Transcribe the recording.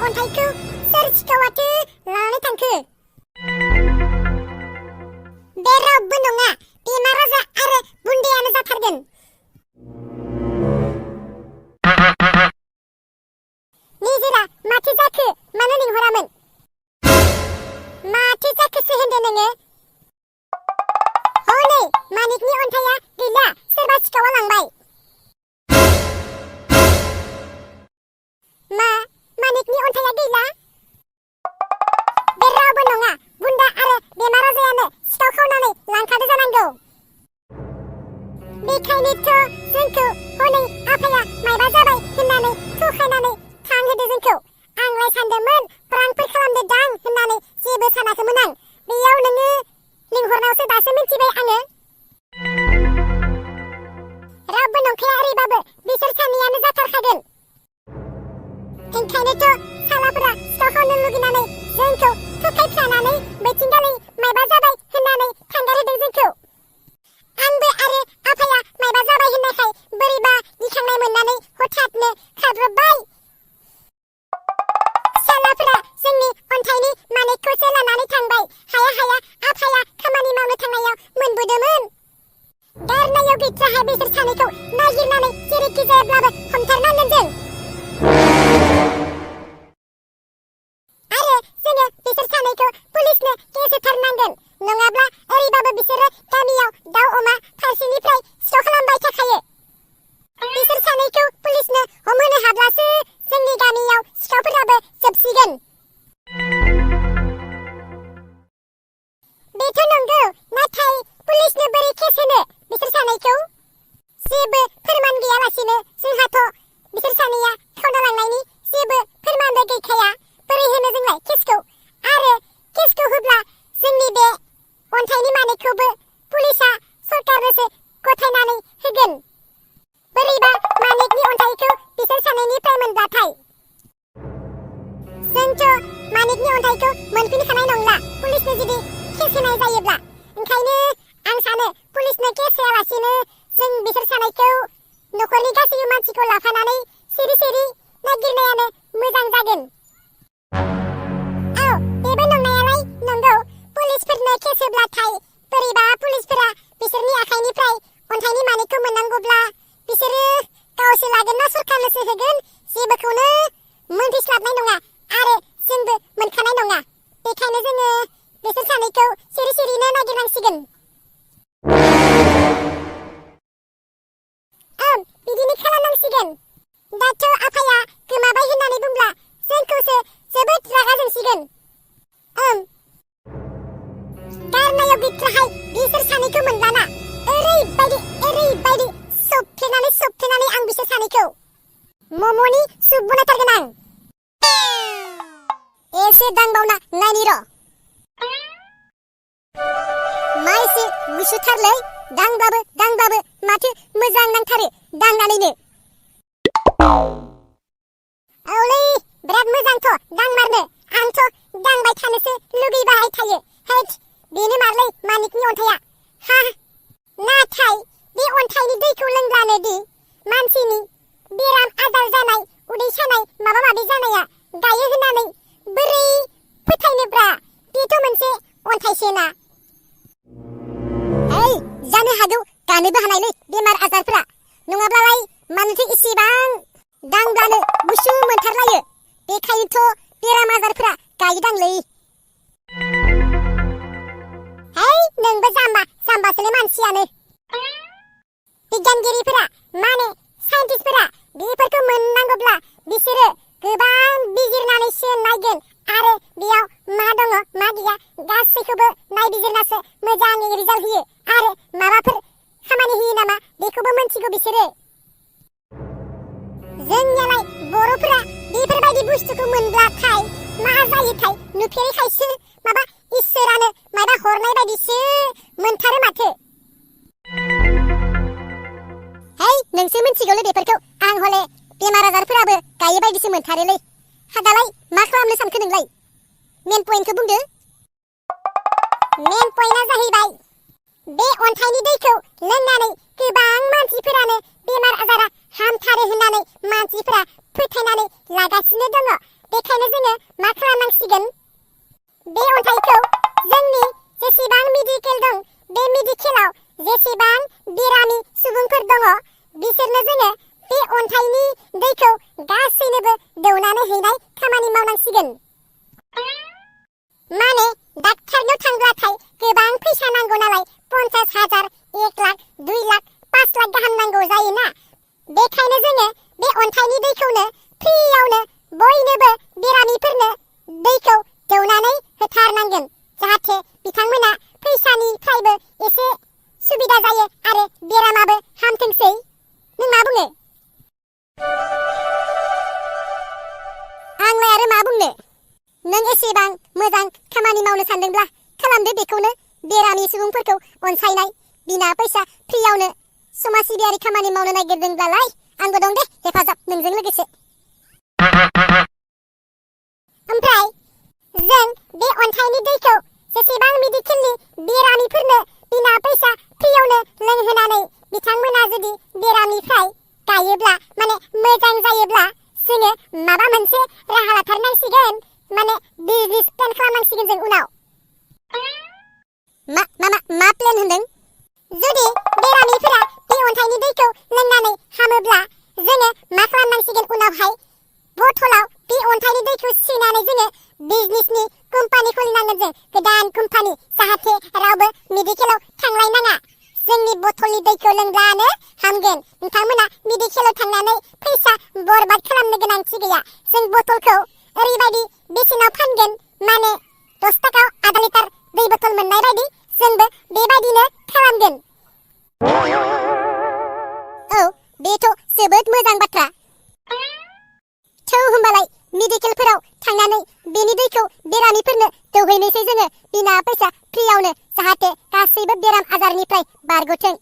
अन्थाइखौ सोर सिखावाथो लानानै थांखो? बे रावबो नङा, बिमा राजा आरो बुन्दायानो जाथारगोन। निजिरा माथो जाखो? मानो लिंहरामोन? माथो जाखोसो होनदो नोङो? हनै मानिकनि अन्थाइया गैला, सोरबा सिखावा लांबाय। मा? मानिकनि अन्थाइया गैला? बे रावबो नङा, बुन्दा आरो बिमा राजायानो सिखाव खावनानै लांखादो जानांगौ। बेखायनोथ' जोंखौ हनै आफाया मायबा जाबाय होननानै थुखायनानै थांहोदो जोंखौ। आंलाय सानदोंमोन प्रांफोर खालामदो दां होननानै जेबो सानाखैमोन आं। बेयाव नोङो लिंहरनायावसो दासो मिथिबाय आङो। रावबो नंखाया ओरैबाबो बिसोर सानैयानो जाथारखागोन। ओंखायनोथ' सालाफोरा सिखाव खावनो लुगैनानै जोंखौ थुखायफ्लानानै बैथिंगालि मायबा जाबाय होननानै थांगारहोदों जोंखौ। आंबो आरो आफाया मायबा जाबाय होननायखाय बोरैबा गिखांनाय मोननानै हठाथनो खारब्रबबाय। सालाफोरा जोंनि अन्थाइनि मानिकखौसो लानानै थांबाय। हाया हाया आफाया खामानि मावनो थांनायाव मोनबोदोंमोन। गारनायाव गैथ्राहाय बिसोर सानैखौ नागिरनानै जेरैखि जायाब्लाबो हमथारनांगोन जों। आरो जोङो बिसोर सानैखौ पुलिसनो केस होथारनांगोन। नङाब्ला ओरैबाबो बिसोरो गामियाव दाउ अमा फारसेनिफ्राय सिखाव खालामबाय थाखायो। बिसोर सानैखौ पुलिसनो हमहोनो हाब्लासो जोंनि गामियाव सिखावफोराबो जोबसिगोन। बेथ' नंगौ, नाथाय पुलिसनो बोरै केस होनो बिसोर सानैखौ? जेबो फोरमान गैयालासिनो जोंहाथ' बिसोर सानैया खावना लांनायनि जेबो फोरमानबो गैखाया। बोरै होनो जोंलाय केसखौ? आरो केसखौ होब्ला जोंनि बे अन्थाइनि मानिकखौबो पुलिसा सरकारनोसो गथायनानै होगोन। बोरैबा मानिकनि अन्थाइखौ बिसोर सानैनिफ्राय मोनब्लाथाय। जोंथ' मानिकनि अन्थाइखौ मोनफिनखानाय नंला पुलिसनो जुदि केस होनाय जायोब्ला। ओंखायनो आं सानो पुलिसनो केस होआलासिनो जों बिसोर सानैखौ न'खरनि गासैबो मानसिखौ लाफानानै सिरि सिरि नागिरनायानो मोजां जागोन। औ, बेबो नंनायालाय नंगौ। पुलिसफोरनो केस होब्लाथाय बोरैबा पुलिसफोरा बिसोरनि आखाइनिफ्राय अन्थाइनि मानिकखौ मोननांगौब्ला बिसोरो गावसो लागोन ना सरकारनोसो होगोन जेबोखौनो मोनथिस्लाबनाय नङा आरो जोंबो मोनखानाय नङा। बेखायनो जोङो बिसोर सानैखौ सिरि सिरिनो नागिरनांसिगोन। बिदिनो खालामनांसिगोन। दाथ' आफाया गोमाबाय होननानै बुंब्ला जोंखौसो जोबोद रागा जोंसिगोन। गारनायाव गैथ्राहाय बिसोर सानैखौ मोनब्लाना ओरैबायदि सोबथेनानै आं बिसोर सानैखौ मम'नि सुप बनायथारगोन आं। एसे दांबावना नायनि र'। मा एसे गुसुथारलै, दांबाबो माथो मोजां नांथारो दांनानैनो। औलै, बिराद मोजांथ' दांमारनो। आंथ' दांबाय थानोसो लुगैबाय थायो। हैद, बेनो मारलै मानिकनि अन्थाइया। नाथाय बे अन्थाइनि दैखौ लोंब्लानो दि मानसिनि बेराम आजार जानाय, उदै सानाय माबा माबि जानाया गायो होननानै बोरै फोथायनोब्रा? बेथ' मोनसे अन्थाइसोना। जानो हागौ गानोबो हानायलै बेमार आजारफोरा। नङाब्लालाय मानोथो इसेबां दांब्लानो गुसु मोनथारलायो? बेखायनोथ' बेराम आजारफोरा गायोदांलै। नोंबो जाम्बासोलै मानसियानो। बिगियानगिरिफोरा माने साइन्टिस्टफोरा बेफोरखौ मोननांगौब्ला बिसोरो गोबां बिजिरनानैसो नायगोन आरो बेयाव मा दङ मा गैया गासैखौबो नायबिजिरनासो मोजाङै रिजाल्ट होयो आरो माबाफोर खामानि होयो नामा बेखौबो मोनथिगौ बिसोरो। जोंनियालाय बर'फोरा बेफोरबायदि बुस्थुखौ मोनब्लाथाय मा जायोथाय नुफेरैखायसो माबा इसोरानो माबा हरनाय बायदिसो मोनथारो माथो। नोंसो मिथिगौलै बेफोरखौ। आं हले बेमार आजारफोराबो जायै बायदिसो मोनथारोलै। दालाय मा खालामनो सानखो नोंलाय? मेन पइन्टखौ बुंदो। मेन पइन्टआ जाहैबाय बे अन्थाइनि दैखौ लोंनानै गोबां मानसिफोरानो बेमार आजारा हामथारो होननानै मानसिफोरा फोथायनानै लागासिनो दङ। बेखायनो जोङो मा खालामनांसिगोन? बे अन्थाइखौ जोंनि जेसेबां मेडिकेल दं, बे मेडिकेलाव जेसेबां बेरामि सुबुंफोर दङ, बिसोरनो जोङो बे अन्थाइनि दैखौ गासैनोबो दौनानै हैनाय खामानि मावनांसिगोन। माने डाक्टारनाव थांब्लाथाय गोबां फैसा नांगौ नालाय, 50,000, 1 लाख, 2 लाख, 5 लाख गाहाम नांगौ जायोना। बेखायनो जोङो बे अन्थाइनि दैखौनो फ्रियावनो बयनोबो बेरामिफोरनो दैखौ दौनानै होथारनांगोन, जाहाथे बिथांमोना फैसानिफ्रायबो एसे सुबिदा जायो आरो बेरामाबो हामथोंसै। नों मा बुङो? आंलाय आरो मा बुंनो? नों एसेबां मोजां खामानि मावनो सानदोंब्ला खालामदो बेखौनो। बेरामि सुबुंफोरखौ अनसायनाय, बिना फैसा फ्रियावनो समाज सिबियारि खामानि मावनो नागिरदोंब्लालाय आंबो दं दे हेफाजाब नोंजों लोगोसे। ओमफ्राय जों बे अन्थाइनि दैखौ जेसेबां मेडिकेलनि बेरामिफोरनो बिना फैसा फ्रियावनो लोंहोनानै बिथांमोना जुदि बेरामनिफ्राय गायोब्ला, माने मोजां जायोब्ला, जोङो माबा मोनसे राहा लाथारनांसिगोन। माने बिजनेस प्लेन खालामनांसिगोन जों उनाव। मा प्लेन होनदों? जुदि बेरामिफोरा बे अन्थाइनि दैखौ लोंनानै हामोब्ला, जोङो मा खालामनांसिगोन उनावहाय? बथलाव बे अन्थाइनि दैखौ सोनानै जोङो बिजनेसनि कम्पानि खुलिनांगोन, जों गोदान कम्पानि, जाहाथे रावबो मेडिकेलाव थांलायनाङा। जोंनि बथलनि दैखौ लोंब्लानो हामगोन। नोंथांमोना मेडिकेलाव थांनानै फैसा बरबाद खालामनो गोनांथि गैया। जों बथलखौ ओरैबायदि बेसेनाव फानगोन, माने 10 थाखायाव आधा लिटार दै बथल मोननाय बायदि जोंबो बेबायदिनो खालामगोन। औ, बेथ' जोबोद मोजां बाथ्रा। थौ होमबालाय मेडिकेलफोराव थांनानै बेनि दैखौ बेरामिफोरनो दौहैनोसै जोङो बिना फैसा फ्रियावनो, जाहाथे गासैबो बेराम आजारनिफ्राय बारग'थों।